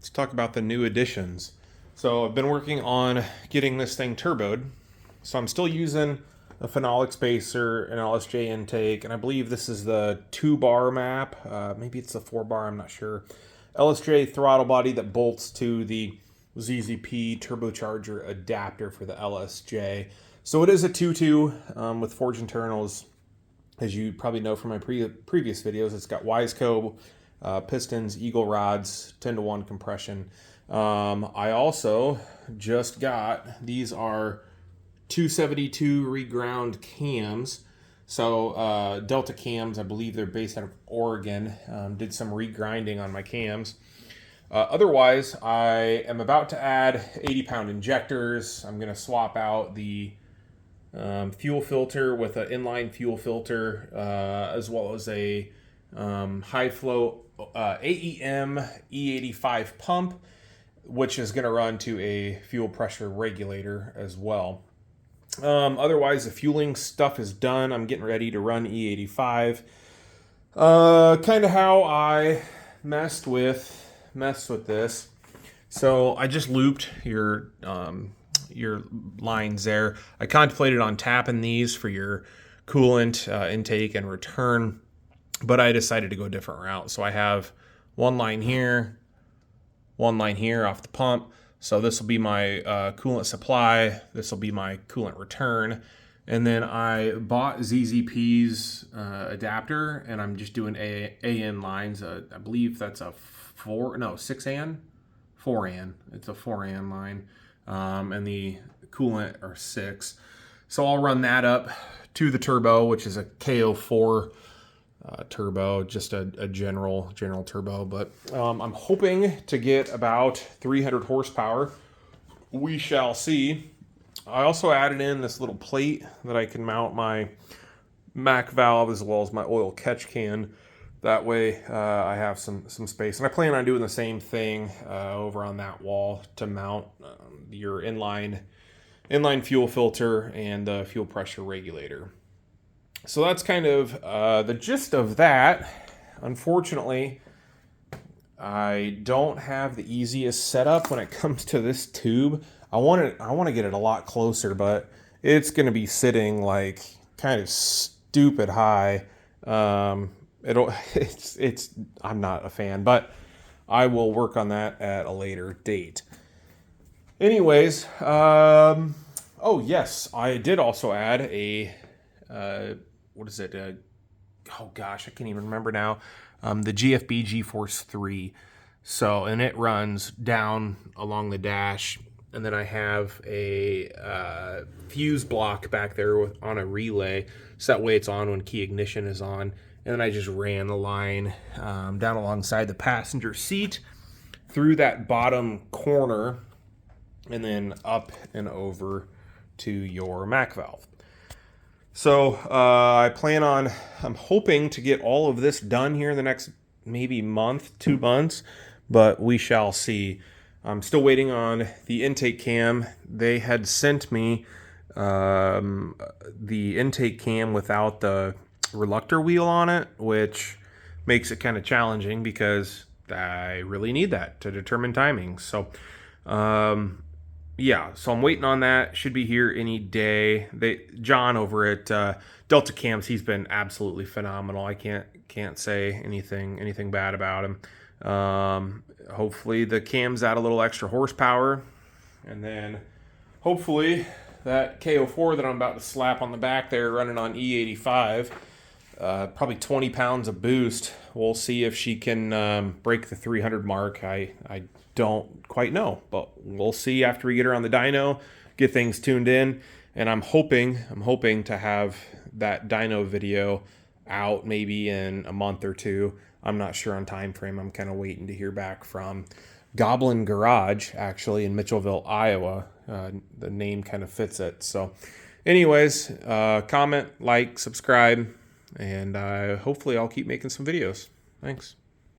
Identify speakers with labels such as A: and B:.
A: let's talk about the new additions. So I've been working on getting this thing turboed. So I'm still using a Phenolic spacer, an LSJ intake, and I believe this is the 2-bar map. Maybe it's the 4-bar, I'm not sure. LSJ throttle body that bolts to the ZZP turbocharger adapter for the LSJ. So it is a 2.2 with forged internals. As you probably know from my previous videos, it's got wiseco, pistons, eagle rods, 10-to-1 compression. I also just got, these are 272 reground cams. So Delta cams, I believe they're based out of Oregon. Did some regrinding on my cams. Otherwise, I am about to add 80-pound injectors. I'm going to swap out the fuel filter with an inline fuel filter, as well as a high flow AEM E85 pump, which is going to run to a fuel pressure regulator as well. Otherwise, the fueling stuff is done. I'm getting ready to run E85. Kind of how I messed with this. So I just looped your lines there. I contemplated on tapping these for your coolant intake and return, but I decided to go a different route. So I have one line here off the pump. So this will be my coolant supply. This will be my coolant return. And then I bought ZZP's adapter, and I'm just doing AN lines. I believe that's a 6AN? 4AN. It's a 4AN line. And the coolant are 6. So I'll run that up to the turbo, which is a KO4 turbo, just a general turbo. But I'm hoping to get about 300 horsepower. We shall see. I also added in this little plate that I can mount my Mac valve as well as my oil catch can. That way I have some space. And I plan on doing the same thing over on that wall to mount your inline fuel filter and the fuel pressure regulator. So that's kind of the gist of that. Unfortunately, I don't have the easiest setup when it comes to this tube. I want to get it a lot closer, but it's going to be sitting like kind of stupid high. I'm not a fan, but I will work on that at a later date. Anyways, oh yes, I did also add a what is it? Oh gosh, I can't even remember now. The GFB Gforce 3. So, and it runs down along the dash, and then I have a fuse block back there on a relay, so that way it's on when key ignition is on. And then I just ran the line down alongside the passenger seat through that bottom corner, and then up and over to your Mac valve. So I'm hoping to get all of this done here in the next maybe month, 2 months, but we shall see. I'm still waiting on the intake cam. They had sent me the intake cam without the reluctor wheel on it, which makes it kind of challenging because I really need that to determine timing. So yeah, so I'm waiting on that. Should be here any day. John over at Delta Cams, he's been absolutely phenomenal. I can't say anything bad about him. Hopefully the cams add a little extra horsepower, and then hopefully that KO4 that I'm about to slap on the back there running on E85, probably 20 pounds of boost. We'll see if she can break the 300 mark. I don't quite know, but we'll see after we get her on the dyno, get things tuned in, and I'm hoping to have that dyno video out maybe in a month or two. I'm not sure on time frame. I'm kind of waiting to hear back from Goblin Garage, actually, in Mitchellville, Iowa. The name kind of fits it. So anyways, comment, like, subscribe, and hopefully I'll keep making some videos. Thanks.